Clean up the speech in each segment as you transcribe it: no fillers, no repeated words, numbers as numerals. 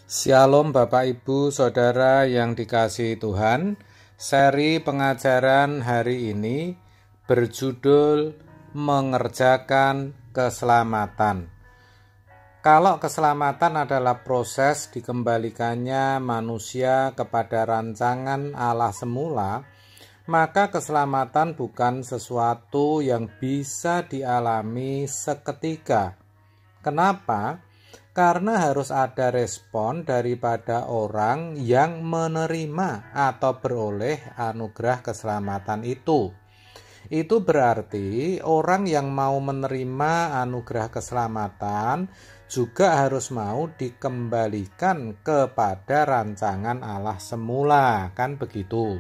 Shalom Bapak Ibu Saudara yang dikasihi Tuhan. Seri pengajaran hari ini berjudul Mengerjakan Keselamatan. Kalau keselamatan adalah proses dikembalikannya manusia kepada rancangan Allah semula, maka keselamatan bukan sesuatu yang bisa dialami seketika. Kenapa? Karena harus ada respon daripada orang yang menerima atau beroleh anugerah keselamatan itu. Itu berarti orang yang mau menerima anugerah keselamatan juga harus mau dikembalikan kepada rancangan Allah semula, kan begitu?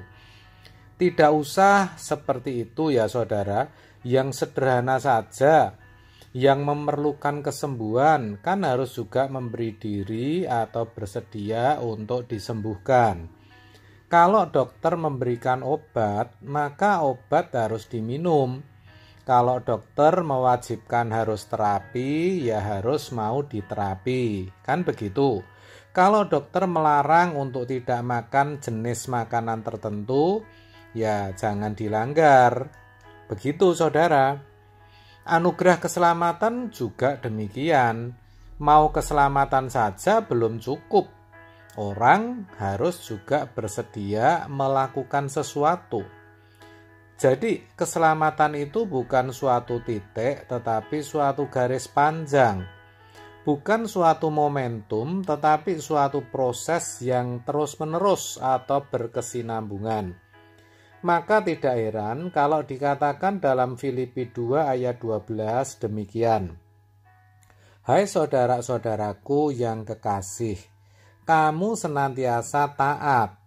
Tidak usah seperti itu ya saudara, yang sederhana saja. Yang memerlukan kesembuhan kan harus juga memberi diri atau bersedia untuk disembuhkan. Kalau dokter memberikan obat, maka obat harus diminum. Kalau dokter mewajibkan harus terapi, ya harus mau diterapi. Kan begitu. Kalau dokter melarang untuk tidak makan jenis makanan tertentu, ya jangan dilanggar. Begitu saudara. Anugerah keselamatan juga demikian. Mau keselamatan saja belum cukup. Orang harus juga bersedia melakukan sesuatu. Jadi keselamatan itu bukan suatu titik, tetapi suatu garis panjang. Bukan suatu momentum, tetapi suatu proses yang terus-menerus atau berkesinambungan. Maka tidak heran kalau dikatakan dalam Filipi 2 ayat 12 demikian. Hai saudara-saudaraku yang kekasih, kamu senantiasa taat.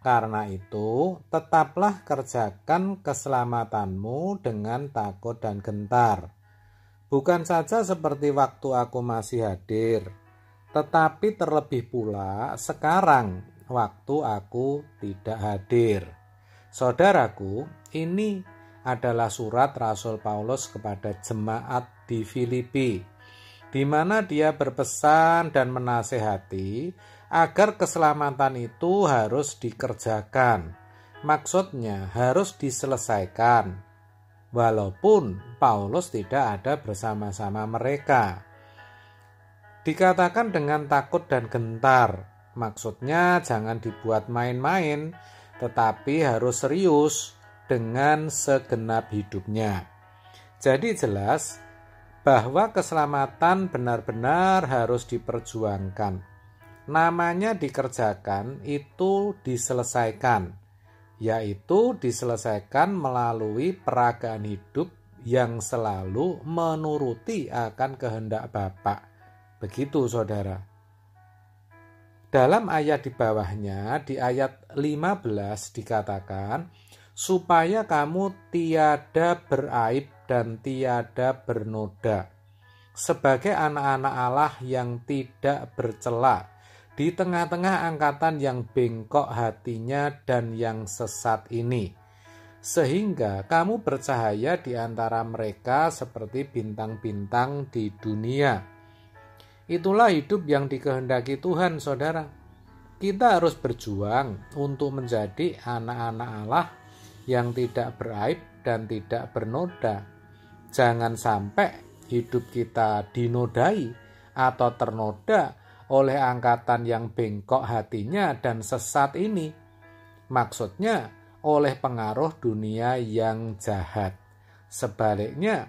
Karena itu, tetaplah kerjakan keselamatanmu dengan takut dan gentar. Bukan saja seperti waktu aku masih hadir, tetapi terlebih pula sekarang waktu aku tidak hadir. Saudaraku, ini adalah surat Rasul Paulus kepada jemaat di Filipi, di mana dia berpesan dan menasehati agar keselamatan itu harus dikerjakan. Maksudnya harus diselesaikan, walaupun Paulus tidak ada bersama-sama mereka. Dikatakan dengan takut dan gentar, maksudnya jangan dibuat main-main, tetapi harus serius dengan segenap hidupnya. Jadi jelas bahwa keselamatan benar-benar harus diperjuangkan. Namanya dikerjakan itu diselesaikan, yaitu diselesaikan melalui peragaan hidup yang selalu menuruti akan kehendak Bapa. Begitu saudara. Dalam ayat di bawahnya, di ayat 15 dikatakan, supaya kamu tiada beraib dan tiada bernoda, sebagai anak-anak Allah yang tidak bercela, di tengah-tengah angkatan yang bengkok hatinya dan yang sesat ini, sehingga kamu bercahaya di antara mereka seperti bintang-bintang di dunia. Itulah hidup yang dikehendaki Tuhan, saudara. Kita harus berjuang untuk menjadi anak-anak Allah yang tidak beraib dan tidak bernoda. Jangan sampai hidup kita dinodai atau ternoda oleh angkatan yang bengkok hatinya dan sesat ini. Maksudnya oleh pengaruh dunia yang jahat. Sebaliknya,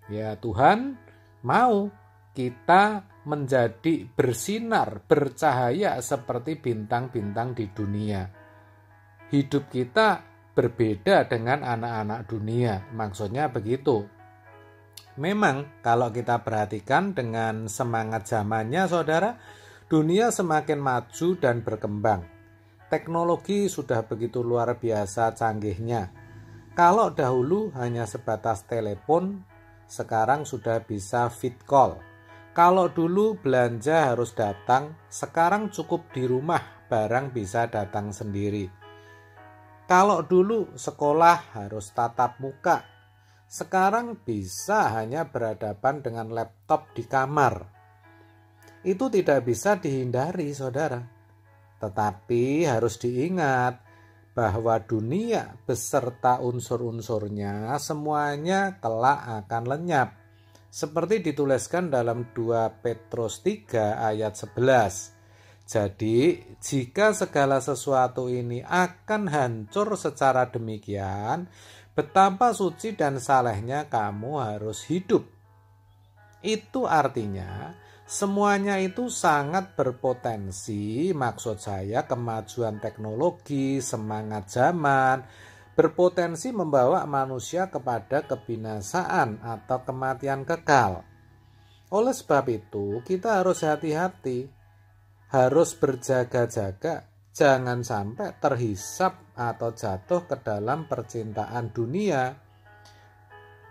ya Tuhan mau kita menjadi bersinar, bercahaya seperti bintang-bintang di dunia. Hidup kita berbeda dengan anak-anak dunia, maksudnya begitu. Memang kalau kita perhatikan dengan semangat zamannya saudara, dunia semakin maju dan berkembang. Teknologi sudah begitu luar biasa canggihnya. Kalau dahulu hanya sebatas telepon, sekarang sudah bisa vid call. Kalau dulu belanja harus datang, sekarang cukup di rumah, barang bisa datang sendiri. Kalau dulu sekolah harus tatap muka, sekarang bisa hanya berhadapan dengan laptop di kamar. itu tidak bisa dihindari, saudara. Tetapi harus diingat bahwa dunia beserta unsur-unsurnya semuanya kelak akan lenyap. Seperti dituliskan dalam 2 Petrus 3 ayat 11. Jadi, jika segala sesuatu ini akan hancur secara demikian, betapa suci dan salehnya kamu harus hidup. Itu artinya semuanya itu sangat berpotensi, maksud saya kemajuan teknologi, semangat zaman, berpotensi membawa manusia kepada kebinasaan atau kematian kekal. Oleh sebab itu, kita harus hati-hati, harus berjaga-jaga, jangan sampai terhisap atau jatuh ke dalam percintaan dunia.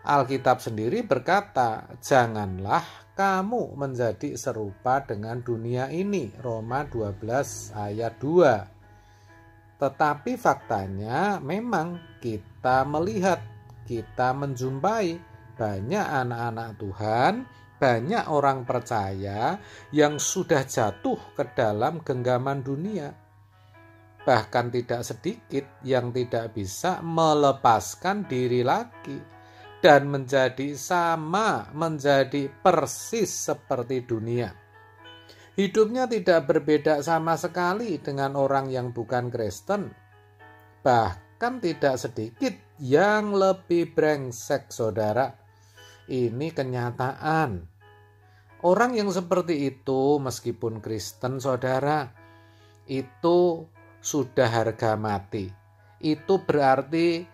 Alkitab sendiri berkata, janganlah kamu menjadi serupa dengan dunia ini. Roma 12 ayat 2. Tetapi faktanya memang kita melihat, kita menjumpai banyak anak-anak Tuhan, banyak orang percaya yang sudah jatuh ke dalam genggaman dunia. Bahkan tidak sedikit yang tidak bisa melepaskan diri lagi dan menjadi persis seperti dunia. Hidupnya tidak berbeda sama sekali dengan orang yang bukan Kristen. Bahkan tidak sedikit yang lebih brengsek, saudara. Ini kenyataan. Orang yang seperti itu meskipun Kristen, saudara, itu sudah harga mati. Itu berarti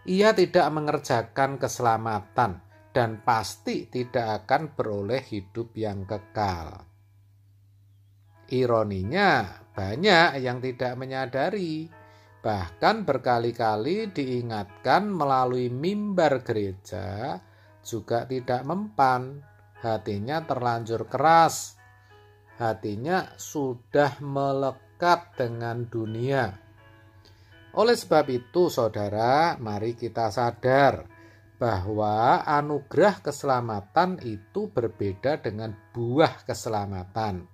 ia tidak mengerjakan keselamatan dan pasti tidak akan beroleh hidup yang kekal. Ironinya, banyak yang tidak menyadari, bahkan berkali-kali diingatkan melalui mimbar gereja, juga tidak mempan. Hatinya terlanjur keras, hatinya sudah melekat dengan dunia. Oleh sebab itu, saudara, mari kita sadar bahwa anugerah keselamatan itu berbeda dengan buah keselamatan.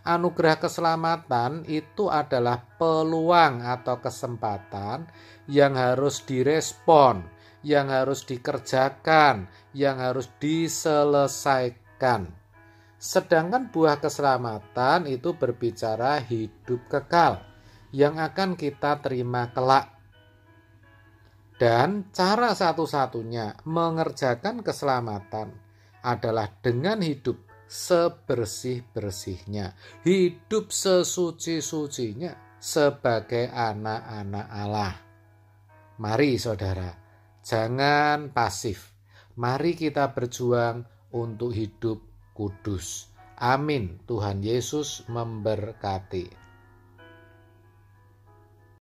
Anugerah keselamatan itu adalah peluang atau kesempatan yang harus direspon, yang harus dikerjakan, yang harus diselesaikan. Sedangkan buah keselamatan itu berbicara hidup kekal yang akan kita terima kelak. Dan cara satu-satunya mengerjakan keselamatan adalah dengan hidup sebersih-bersihnya, hidup sesuci-sucinya sebagai anak-anak Allah. Mari saudara, jangan pasif. Mari kita berjuang untuk hidup kudus. Amin. Tuhan Yesus memberkati.